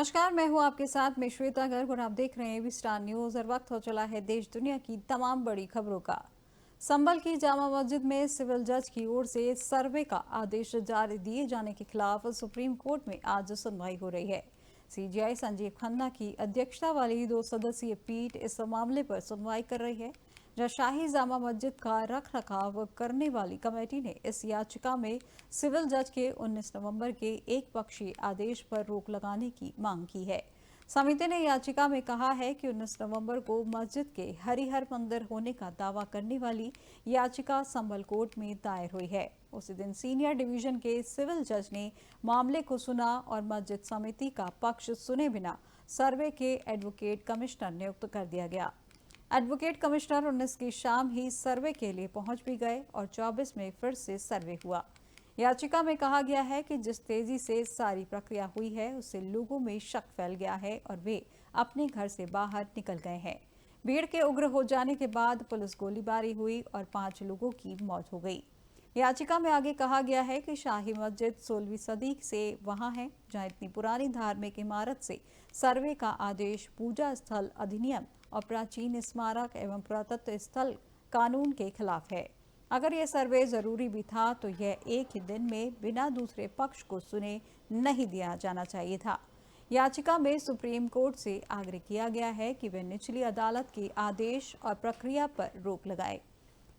नमस्कार, मैं हूं आपके साथ में श्वेता गर्ग और आप देख रहे हैं एबी स्टार न्यूज और वक्त हो चला है देश दुनिया की तमाम बड़ी खबरों का। संभल की जामा मस्जिद में सिविल जज की ओर से सर्वे का आदेश जारी दिए जाने के खिलाफ सुप्रीम कोर्ट में आज सुनवाई हो रही है। सीजेआई संजीव खन्ना की अध्यक्षता वाली 2 सदस्यीय पीठ इस मामले पर सुनवाई कर रही है, जहां शाही जामा मस्जिद का रख रखाव करने वाली कमेटी ने इस याचिका में सिविल जज के 19 नवंबर के एक पक्षीय आदेश पर रोक लगाने की मांग की है। समिति ने याचिका में कहा है कि 19 नवंबर को मस्जिद के हरिहर मंदिर होने का दावा करने वाली याचिका संभल कोर्ट में दायर हुई है। उसी दिन सीनियर डिवीजन के सिविल जज ने मामले को सुना और मस्जिद समिति का पक्ष सुने बिना सर्वे के एडवोकेट कमिश्नर नियुक्त कर दिया गया। एडवोकेट कमिश्नर 19 की शाम ही सर्वे के लिए पहुंच भी गए और 24 में फिर से सर्वे हुआ। याचिका में कहा गया है कि जिस तेजी से सारी प्रक्रिया हुई है उससे लोगों में शक फैल गया है और वे अपने घर से बाहर निकल गए हैं। भीड़ के उग्र हो जाने के बाद पुलिस गोलीबारी हुई और 5 लोगों की मौत हो गई। याचिका में आगे कहा गया है कि शाही मस्जिद 16वीं सदी से वहां है, जहां इतनी पुरानी धार्मिक इमारत से सर्वे का आदेश पूजा स्थल अधिनियम और प्राचीन स्मारक एवं पुरातत्व स्थल कानून के खिलाफ है। अगर यह सर्वे जरूरी भी था तो यह एक ही दिन में बिना दूसरे पक्ष को सुने नहीं दिया जाना चाहिए था। याचिका में सुप्रीम कोर्ट से आग्रह किया गया है कि वे निचली अदालत के आदेश और प्रक्रिया पर रोक लगाए।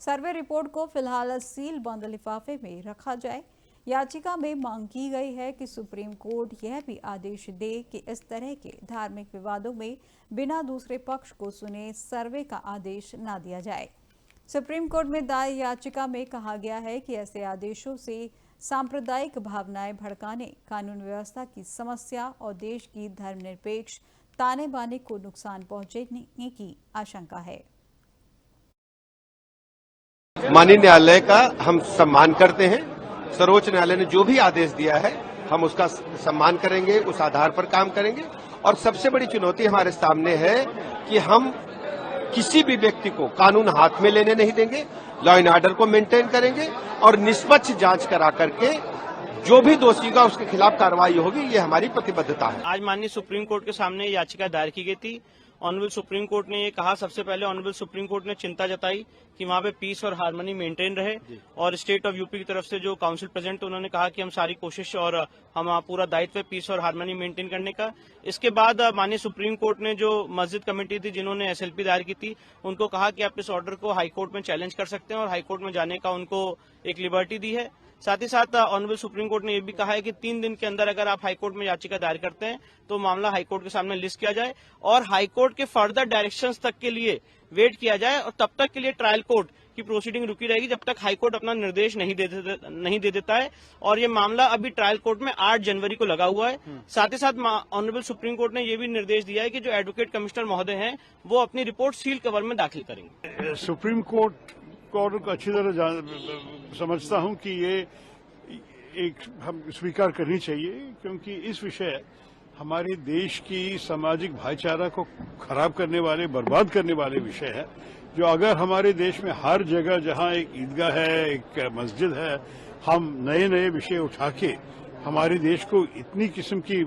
सर्वे रिपोर्ट को फिलहाल सील बंद लिफाफे में रखा जाए। याचिका में मांग की गई है कि सुप्रीम कोर्ट यह भी आदेश दे कि इस तरह के धार्मिक विवादों में बिना दूसरे पक्ष को सुने सर्वे का आदेश न दिया जाए। सुप्रीम कोर्ट में दायर याचिका में कहा गया है कि ऐसे आदेशों से सांप्रदायिक भावनाएं भड़काने, कानून व्यवस्था की समस्या और देश की धर्मनिरपेक्ष ताने बाने को नुकसान पहुंचने की आशंका है। माननीय न्यायालय का हम सम्मान करते हैं। सर्वोच्च न्यायालय ने जो भी आदेश दिया है हम उसका सम्मान करेंगे, उस आधार पर काम करेंगे। और सबसे बड़ी चुनौती हमारे सामने है कि हम किसी भी व्यक्ति को कानून हाथ में लेने नहीं देंगे, लॉ एंड ऑर्डर को मेंटेन करेंगे और निष्पक्ष जांच करा करके जो भी दोषी होगा उसके खिलाफ कार्रवाई होगी, ये हमारी प्रतिबद्धता है। आज माननीय सुप्रीम कोर्ट के सामने याचिका दायर की गई थी। ऑनरेबल सुप्रीम कोर्ट ने ये कहा, सबसे पहले ऑनरेबल सुप्रीम कोर्ट ने चिंता जताई कि वहाँ पे पीस और हार्मनी मेंटेन रहे और स्टेट ऑफ यूपी की तरफ से जो काउंसिल प्रेसिडेंट उन्होंने कहा कि हम सारी कोशिश और हम पूरा दायित्व है पीस और हार्मनी मेंटेन करने का। इसके बाद माननीय सुप्रीम कोर्ट ने जो मस्जिद कमेटी थी जिन्होंने एसएलपी दायर की थी उनको कहा कि आप इस ऑर्डर को हाईकोर्ट में चैलेंज कर सकते हैं और हाईकोर्ट में जाने का उनको एक लिबर्टी दी है। साथ ही साथ ऑनरेबल सुप्रीम कोर्ट ने यह भी कहा है कि 3 दिन के अंदर अगर आप हाईकोर्ट में याचिका दायर करते हैं तो मामला हाईकोर्ट के सामने लिस्ट किया जाए और हाईकोर्ट के फर्दर डायरेक्शंस तक के लिए वेट किया जाए और तब तक के लिए ट्रायल कोर्ट की प्रोसीडिंग रुकी रहेगी जब तक हाईकोर्ट अपना निर्देश नहीं दे देता है। और ये मामला अभी ट्रायल कोर्ट में 8 जनवरी को लगा हुआ है। साथ ही साथ ऑनरेबल सुप्रीम कोर्ट ने यह भी निर्देश दिया है कि जो एडवोकेट कमिश्नर महोदय हैं वो अपनी रिपोर्ट सील कवर में दाखिल करेंगे। सुप्रीम कोर्ट ऑर्डर को अच्छी तरह समझता हूं कि ये एक हम स्वीकार करनी चाहिए, क्योंकि इस विषय हमारे देश की सामाजिक भाईचारा को खराब करने वाले, बर्बाद करने वाले विषय है। जो अगर हमारे देश में हर जगह जहां एक ईदगाह है, एक मस्जिद है, हम नए नए विषय उठा के हमारे देश को इतनी किस्म की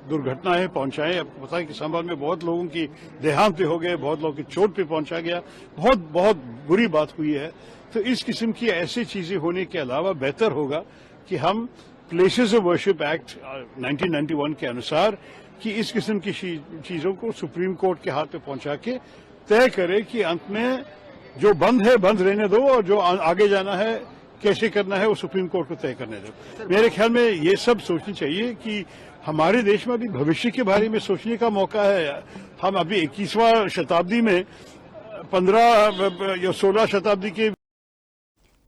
दुर्घटनाएं पहुंचाएं। आपको पता है कि संभल में बहुत लोगों की देहांत हो गए, बहुत लोगों की चोट पे पहुंचा गया, बहुत बुरी बात हुई है। तो इस किस्म की ऐसी चीजें होने के अलावा बेहतर होगा कि हम प्लेसेस ऑफ वर्शिप एक्ट 1991 के अनुसार कि इस किस्म की चीजों को सुप्रीम कोर्ट के हाथ पे पहुंचा के तय करें कि अंत में जो बंद है बंद रहने दो और जो आगे जाना है कैसे करना है वो सुप्रीम कोर्ट को तय करने दो। मेरे ख्याल में ये सब सोचनी चाहिए कि हमारे देश में अभी भविष्य के बारे में सोचने का मौका है। हम अभी 21वां शताब्दी में 15 या 16 शताब्दी के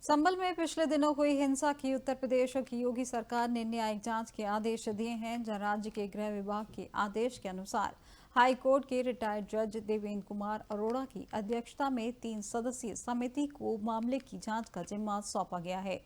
संभल में पिछले दिनों हुई हिंसा की उत्तर प्रदेश की योगी सरकार ने न्यायिक जांच के आदेश दिए हैं, जहां राज्य के गृह विभाग के आदेश के अनुसार हाई कोर्ट के रिटायर्ड जज देवेंद्र कुमार अरोड़ा की अध्यक्षता में 3 सदस्यीय समिति को मामले की जांच का जिम्मा सौंपा गया है।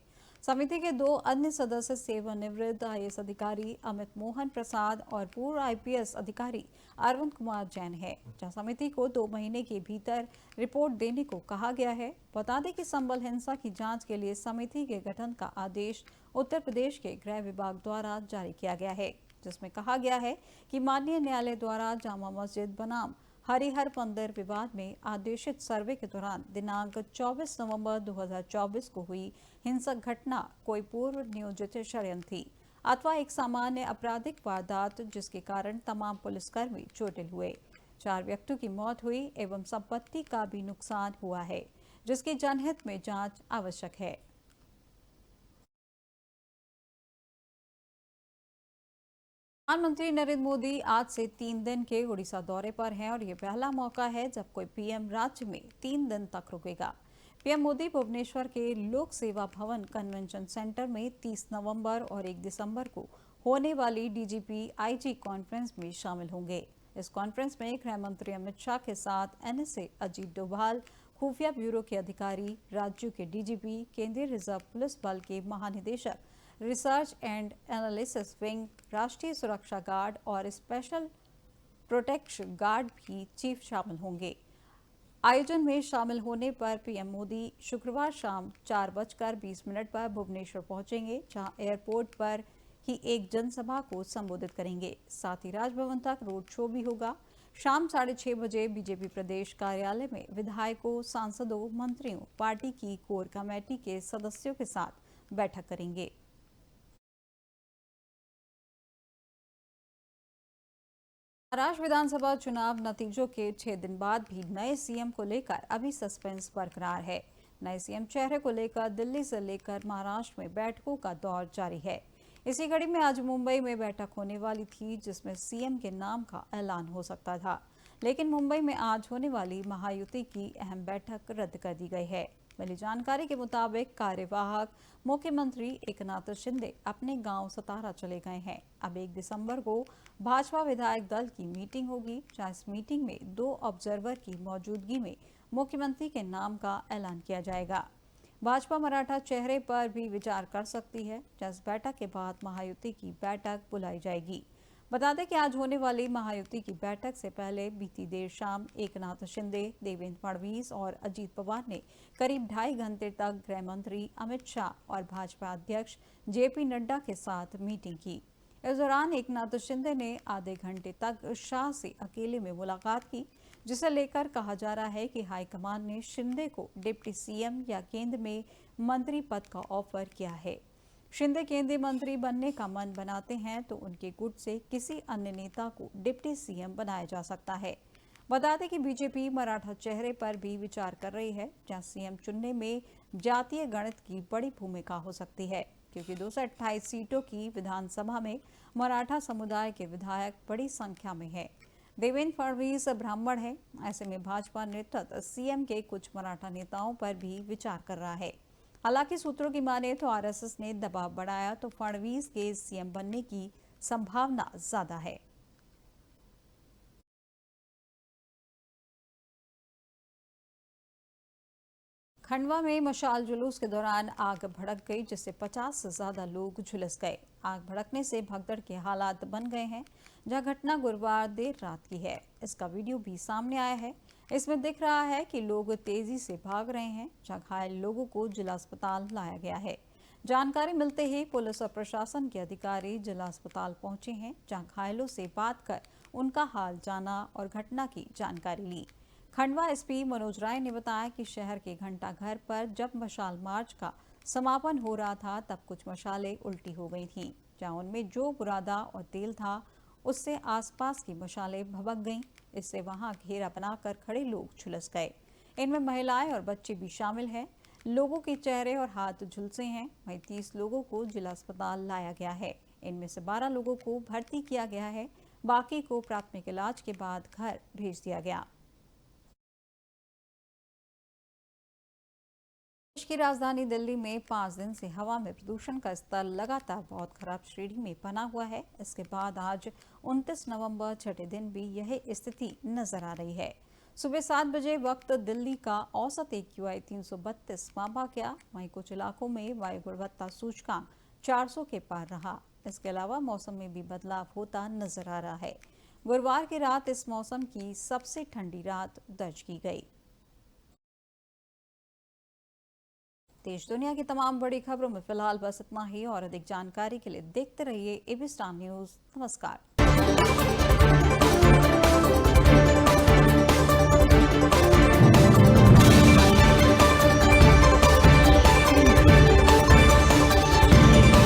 समिति के 2 अन्य सदस्य सेवानिवृत्त आईएएस अधिकारी अमित मोहन प्रसाद और पूर्व आईपीएस अधिकारी अरविंद कुमार जैन है, जहां समिति को 2 महीने के भीतर रिपोर्ट देने को कहा गया है। बता दें कि संभल हिंसा की जांच के लिए समिति के गठन का आदेश उत्तर प्रदेश के गृह विभाग द्वारा जारी किया गया है। जिसमें कहा गया है कि माननीय न्यायालय द्वारा जामा मस्जिद बनाम हरिहर मंदिर विवाद में आदेशित सर्वे के दौरान दिनांक 24 नवंबर 2024 को हुई हिंसक घटना कोई पूर्व नियोजित षड्यंत्र थी अथवा एक सामान्य आपराधिक वारदात जिसके कारण तमाम पुलिसकर्मी चोटिल हुए। 4 व्यक्तियों की मौत हुई एवं संपत्ति का भी नुकसान हुआ है, जिसकी जनहित में जांच आवश्यक है। प्रधानमंत्री नरेंद्र मोदी आज से 3 दिन के उड़ीसा दौरे पर हैं और ये पहला मौका है जब कोई पीएम राज्य में 3 दिन तक रुकेगा। पीएम मोदी भुवनेश्वर के लोक सेवा भवन कन्वेंशन सेंटर में 30 नवंबर और 1 दिसंबर को होने वाली डीजीपी आईजी कॉन्फ्रेंस में शामिल होंगे। इस कॉन्फ्रेंस में गृह मंत्री अमित शाह के साथ एनएसए अजीत डोभाल, खुफिया ब्यूरो के अधिकारी, राज्यों के डीजीपी, केंद्रीय रिजर्व पुलिस बल के महानिदेशक, रिसर्च एंड एनालिसिस विंग, राष्ट्रीय सुरक्षा गार्ड और स्पेशल प्रोटेक्शन गार्ड भी चीफ शामिल होंगे। आयोजन में शामिल होने पर पीएम मोदी शुक्रवार शाम 4:20 पर भुवनेश्वर पहुंचेंगे, जहां एयरपोर्ट पर ही एक जनसभा को संबोधित करेंगे। साथ ही राजभवन तक रोड शो भी होगा। शाम 6:30 बजे बीजेपी प्रदेश कार्यालय में विधायकों, सांसदों, मंत्रियों, पार्टी की कोर कमेटी के सदस्यों के साथ बैठक करेंगे। महाराष्ट्र विधानसभा चुनाव नतीजों के 6 दिन बाद भी नए सीएम को लेकर अभी सस्पेंस बरकरार है। नए सीएम चेहरे को लेकर दिल्ली से लेकर महाराष्ट्र में बैठकों का दौर जारी है। इसी कड़ी में आज मुंबई में बैठक होने वाली थी, जिसमें सीएम के नाम का ऐलान हो सकता था, लेकिन मुंबई में आज होने वाली महायुति की अहम बैठक रद्द कर दी गई है। मिली जानकारी के मुताबिक कार्यवाहक मुख्यमंत्री एकनाथ शिंदे अपने गांव सतारा चले गए हैं। अब 1 दिसंबर को भाजपा विधायक दल की मीटिंग होगी, जहां इस मीटिंग में 2 ऑब्जर्वर की मौजूदगी में मुख्यमंत्री के नाम का ऐलान किया जाएगा। भाजपा मराठा चेहरे पर भी विचार कर सकती है, जहां इस बैठक के बाद महायुति की बैठक बुलाई जाएगी। बता दें कि आज होने वाली महायुति की बैठक से पहले बीती देर शाम एकनाथ शिंदे, देवेंद्र फडणवीस और अजीत पवार ने करीब 2.5 घंटे तक गृह मंत्री अमित शाह और भाजपा अध्यक्ष जेपी नड्डा के साथ मीटिंग की। इस दौरान एकनाथ शिंदे ने आधे घंटे तक शाह से अकेले में मुलाकात की, जिसे लेकर कहा जा रहा है कि हाईकमान ने शिंदे को डिप्टी सीएम या केंद्र में मंत्री पद का ऑफर किया है। शिंदे केंद्रीय मंत्री बनने का मन बनाते हैं तो उनके गुट से किसी अन्य नेता को डिप्टी सीएम बनाया जा सकता है। बता दें कि बीजेपी मराठा चेहरे पर भी विचार कर रही है, जहां सीएम चुनने में जातीय गणित की बड़ी भूमिका हो सकती है, क्योंकि 228 सीटों की विधानसभा में मराठा समुदाय के विधायक बड़ी संख्या में है। देवेंद्र फडणवीस ब्राह्मण है। ऐसे में भाजपा नेतृत्व सीएम के कुछ मराठा नेताओं पर भी विचार कर रहा है। हालांकि सूत्रों की माने तो आरएसएस ने दबाव बढ़ाया तो फडणवीस के सीएम बनने की संभावना ज्यादा है। खंडवा में मशाल जुलूस के दौरान आग भड़क गई, जिससे 50 से ज्यादा लोग झुलस गए। आग भड़कने से भगदड़ के हालात बन गए हैं, जहां घटना गुरुवार देर रात की है। इसका वीडियो भी सामने आया है। इसमें दिख रहा है कि लोग तेजी से भाग रहे हैं, जहां घायल लोगों को जिला अस्पताल लाया गया है। जानकारी मिलते ही पुलिस और प्रशासन के अधिकारी जिला अस्पताल पहुंचे हैं, जहां घायलों से बात कर उनका हाल जाना और घटना की जानकारी ली। खंडवा एसपी मनोज राय ने बताया कि शहर के घंटाघर पर जब मशाल मार्च का समापन हो रहा था, तब कुछ मशालें उल्टी हो गई थीं, जहां उनमें जो बुरादा और तेल था उससे आसपास की मशालें भभक गईं। इससे वहां घेरा बनाकर खड़े लोग झुलस गए। इनमें महिलाएं और बच्चे भी शामिल हैं। लोगों के चेहरे और हाथ झुलसे हैं। वहीं 30 लोगों को जिला अस्पताल लाया गया है। इनमें से 12 लोगों को भर्ती किया गया है, बाकी को प्राथमिक इलाज के बाद घर भेज दिया गया। देश की राजधानी दिल्ली में 5 दिन से हवा में प्रदूषण का स्तर लगातार बहुत खराब श्रेणी में बना हुआ है। इसके बाद आज 29 नवंबर छठे दिन भी यह स्थिति नजर आ रही है। सुबह 7 बजे वक्त दिल्ली का औसत AQI 332 मापा गया। वहीं कुछ इलाकों में वायु गुणवत्ता सूचकांक 400 के पार रहा। इसके अलावा मौसम में भी बदलाव होता नजर आ रहा है। गुरुवार की रात इस मौसम की सबसे ठंडी रात दर्ज की गई। देश दुनिया की तमाम बड़ी खबरों में फिलहाल बस इतना ही और अधिक जानकारी के लिए देखते रहिए एबी स्टार न्यूज। नमस्कार।